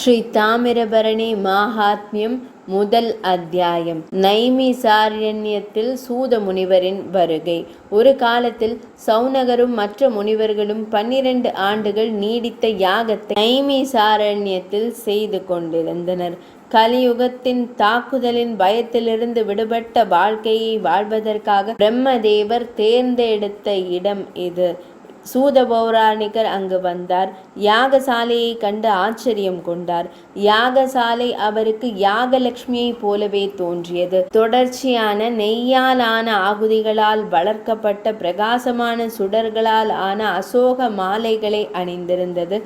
ஸ்ரீ தாமிரபரணி மாஹாத்மியம் முதல் அத்தியாயம். நைமிசாரண்யத்தில் சூத முனிவரின் வருகை. ஒரு காலத்தில் சௌனகரும் மற்ற முனிவர்களும் 12 ஆண்டுகள் நீடித்த யாகத்தை நைமிசாரண்யத்தில் செய்து கொண்டிருந்தனர். கலியுகத்தின் தாக்குதலின் பயத்திலிருந்து விடுபட்ட வாழ்க்கையை வாழ்வதற்காக பிரம்மதேவர் தேர்ந்தெடுத்த இடம் இது. சூத பௌராணிகர் அங்கு வந்தார். யாகசாலையை கண்டு ஆச்சரியம் கொண்டார். யாகசாலை அவருக்கு யாகலட்சுமியை போலவே தோன்றியது. தொடர்ச்சியான நெய்யாலான ஆகுதிகளால் வளர்க்கப்பட்ட பிரகாசமான சுடர்களால் ஆன அசோக மாலைகளை அணிந்திருந்தது.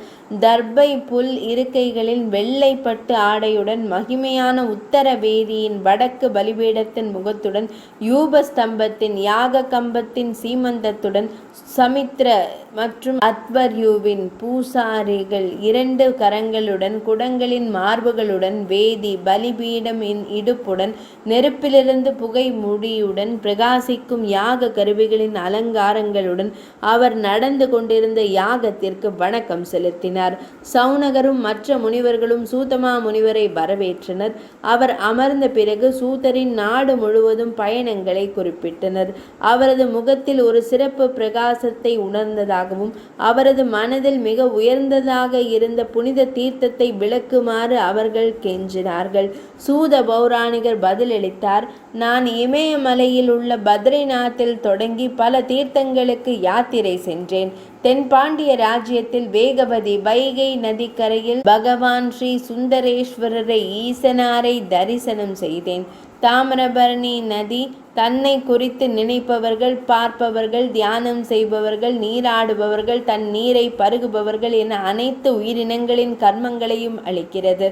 தர்பை புல் இருக்கைகளின் வெள்ளைப்பட்டு ஆடையுடன் மகிமையான உத்தர வேதியின் வடக்கு பலிபீடத்தின் முகத்துடன் யூபஸ்தம்பத்தின் யாக கம்பத்தின் சீமந்தத்துடன் சமித்ர மற்றும் அத்வர்யுவின் பூசாரிகள் 2 கரங்களுடன் குடங்களின் மார்புகளுடன் வேதி பலிபீடம் இடுப்புடன் நெருப்பிலிருந்து புகை முடியுடன் பிரகாசிக்கும் யாக கருவிகளின் அலங்காரங்களுடன் அவர் நடந்து கொண்டிருந்த யாகத்திற்கு வணக்கம் செலுத்தினார். சௌனகரும் மற்ற முனிவர்களும் சூதமா முனிவரை வரவேற்றனர். அவர் அமர்ந்த பிறகு சூதரின் நாடு முழுவதும் பயணங்களை குறிப்பிட்டனர். அவரது முகத்தில் ஒரு சிறப்பு பிரகாசத்தை உணர்ந்ததாகவும் அவரது மனதில் மிக உயர்ந்ததாக இருந்த புனித தீர்த்தத்தை விளக்குமாறு அவர்கள் கெஞ்சினார்கள். சூத பௌராணிகர் பதிலளித்தார், நான் இமயமலையில் உள்ள பத்ரிநாத்தில் தொடங்கி பல தீர்த்தங்களுக்கு யாத்திரை சென்றேன். தென்பாண்டிய ராஜ்யத்தில் வேகவதி வைகை நதிக்கரையில் பகவான் ஸ்ரீ சுந்தரேஸ்வரரை ஈசனாரை தரிசனம் செய்தேன். தாமிரபரணி நதி தன்னை குறித்து நினைப்பவர்கள், பார்ப்பவர்கள், தியானம் செய்பவர்கள், நீராடுபவர்கள், தன் நீரை பருகுபவர்கள் என அனைத்து உயிரினங்களின் கர்மங்களையும் அளிக்கிறது.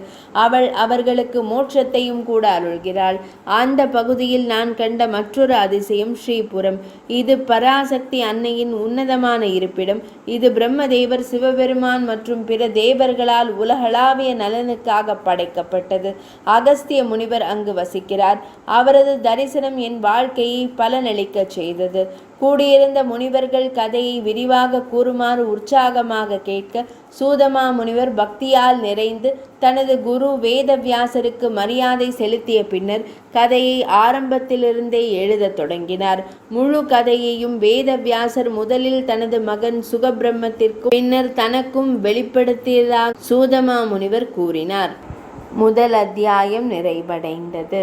அவள் அவர்களுக்கு மோட்சத்தையும் கூட அருள்கிறாள். அந்த பகுதியில் நான் கண்ட மற்றொரு அதிசயம் ஸ்ரீபுரம். இது பராசக்தி அன்னையின் உன்னதமான இருப்பிடம். இது பிரம்மதேவர், சிவபெருமான் மற்றும் பிற தேவர்களால் உலகளாவிய நலனுக்காக படைக்கப்பட்டது. அகஸ்திய முனிவர் அங்கு வசிக்கிறார். அவரது தரிசனம் என் வாழ்க்கையை பலனளிக்க செய்தது. கூடியிருந்த முனிவர்கள் கதையை விரிவாக கூறுமாறு உற்சாகமாக கேட்க சூதமா முனிவர் பக்தியால் நிறைந்து தனது குரு வேதவியாசருக்கு மரியாதை செலுத்திய பின்னர் கதையை ஆரம்பத்திலிருந்தே எழுத தொடங்கினார். முழு கதையையும் வேதவியாசர் முதலில் தனது மகன் சுகபிரம்மத்திற்கும் பின்னர் தனக்கும் வெளிப்படுத்தியதாக சூதமா முனிவர் கூறினார். முதல் அத்தியாயம் நிறைவடைந்தது.